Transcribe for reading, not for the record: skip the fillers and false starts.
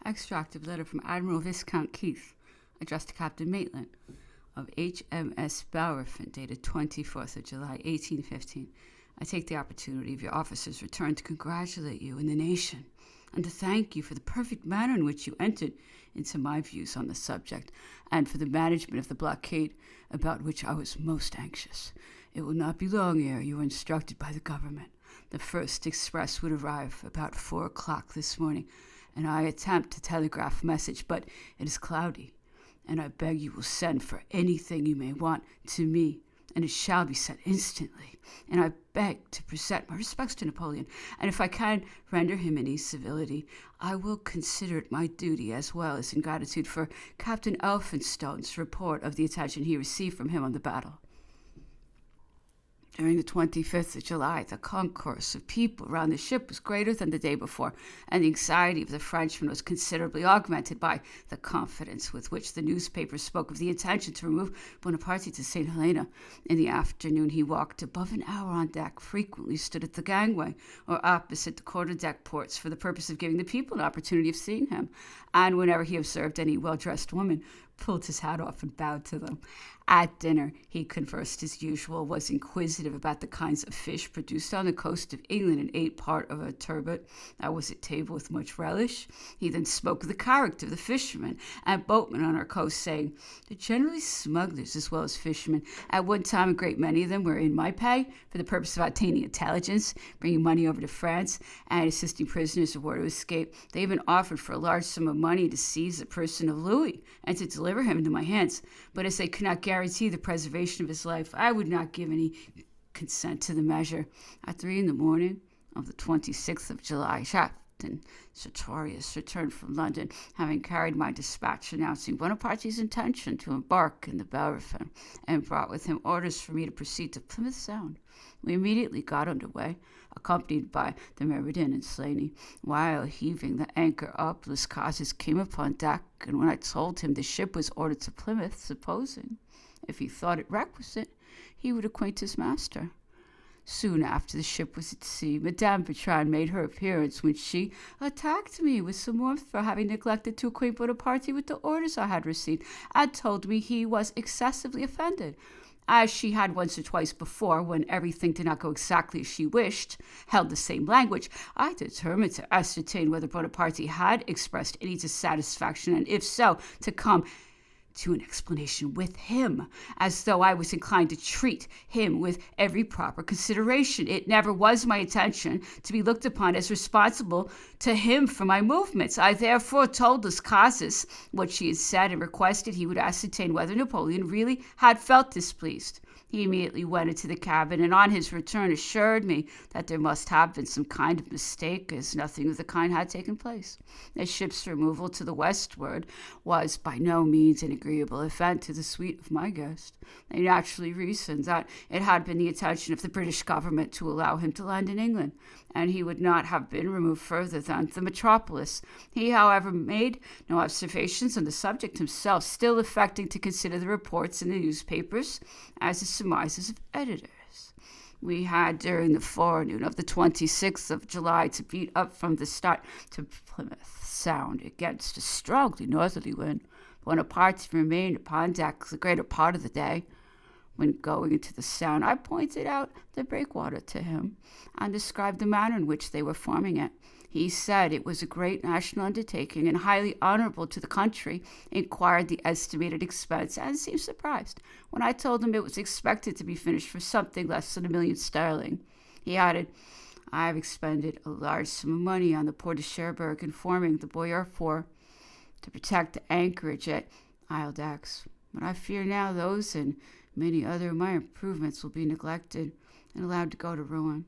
Extracted letter from Admiral Viscount Keith, addressed to Captain Maitland, of HMS Bellerophon, dated 24th of July, 1815. I take the opportunity of your officer's return to congratulate you and the nation, and to thank you for the perfect manner in which you entered into my views on the subject, and for the management of the blockade, about which I was most anxious. It will not be long ere you are instructed by the government. The first express would arrive about 4 o'clock this morning, and I attempt to telegraph a message, but it is cloudy, and I beg you will send for anything you may want to me, and it shall be sent instantly. And I beg to present my respects to Napoleon, and if I can render him any civility, I will consider it my duty, as well as in gratitude for Captain Elphinstone's report of the attention he received from him on the battle. During the 25th of July, the concourse of people around the ship was greater than the day before, and the anxiety of the Frenchman was considerably augmented by the confidence with which the newspapers spoke of the intention to remove Bonaparte to St. Helena. In the afternoon he walked above an hour on deck, frequently stood at the gangway or opposite the quarter-deck ports for the purpose of giving the people an opportunity of seeing him, and whenever he observed any well-dressed woman, pulled his hat off and bowed to them. At dinner, he conversed as usual, was inquisitive about the kinds of fish produced on the coast of England, and ate part of a turbot that was at table with much relish. He then spoke of the character of the fishermen and boatmen on our coast, saying, "They're generally smugglers as well as fishermen. At one time, a great many of them were in my pay for the purpose of obtaining intelligence, bringing money over to France, and assisting prisoners of war to escape. They even offered for a large sum of money to seize the person of Louis and to deliver him into my hands. But as they could not guarantee the preservation of his life, I would not give any consent to the measure." At 3 a.m. of the 26th of July, Captain Sertorius returned from London, having carried my dispatch announcing Bonaparte's intention to embark in the Bellerophon, and brought with him orders for me to proceed to Plymouth Sound. We immediately got under way, accompanied by the Meriden and Slaney. While heaving the anchor up, Las Casas came upon deck, and when I told him the ship was ordered to Plymouth, supposing, if he thought it requisite, he would acquaint his master. Soon after the ship was at sea, Madame Bertrand made her appearance, when she attacked me with some warmth for having neglected to acquaint Bonaparte with the orders I had received, and told me he was excessively offended. As she had once or twice before, when everything did not go exactly as she wished, held the same language, I determined to ascertain whether Bonaparte had expressed any dissatisfaction, and if so, to come to an explanation with him, as though I was inclined to treat him with every proper consideration. It never was my intention to be looked upon as responsible to him for my movements. I therefore told Las Casas what she had said, and requested he would ascertain whether Napoleon really had felt displeased. He immediately went into the cabin, and on his return assured me that there must have been some kind of mistake, as nothing of the kind had taken place. The ship's removal to the westward was by no means an agreeable event to the suite of my guest. They naturally reasoned that it had been the intention of the British government to allow him to land in England, and he would not have been removed further than the metropolis. He, however, made no observations on the subject himself, still affecting to consider the reports in the newspapers as the surmises of editors. We had, during the forenoon of the 26th of July, to beat up from the start to Plymouth Sound against a strongly northerly wind. Bonaparte remained upon deck the greater part of the day. When going into the Sound, I pointed out the breakwater to him, and described the manner in which they were forming it. He said it was a great national undertaking, and highly honorable to the country, inquired the estimated expense, and seemed surprised when I told him it was expected to be finished for something less than £1,000,000. He added, "I have expended a large sum of money on the port of Cherbourg in forming the Boyar Fort to protect the anchorage at Isle d'Aix, but I fear now those and many other of my improvements will be neglected and allowed to go to ruin.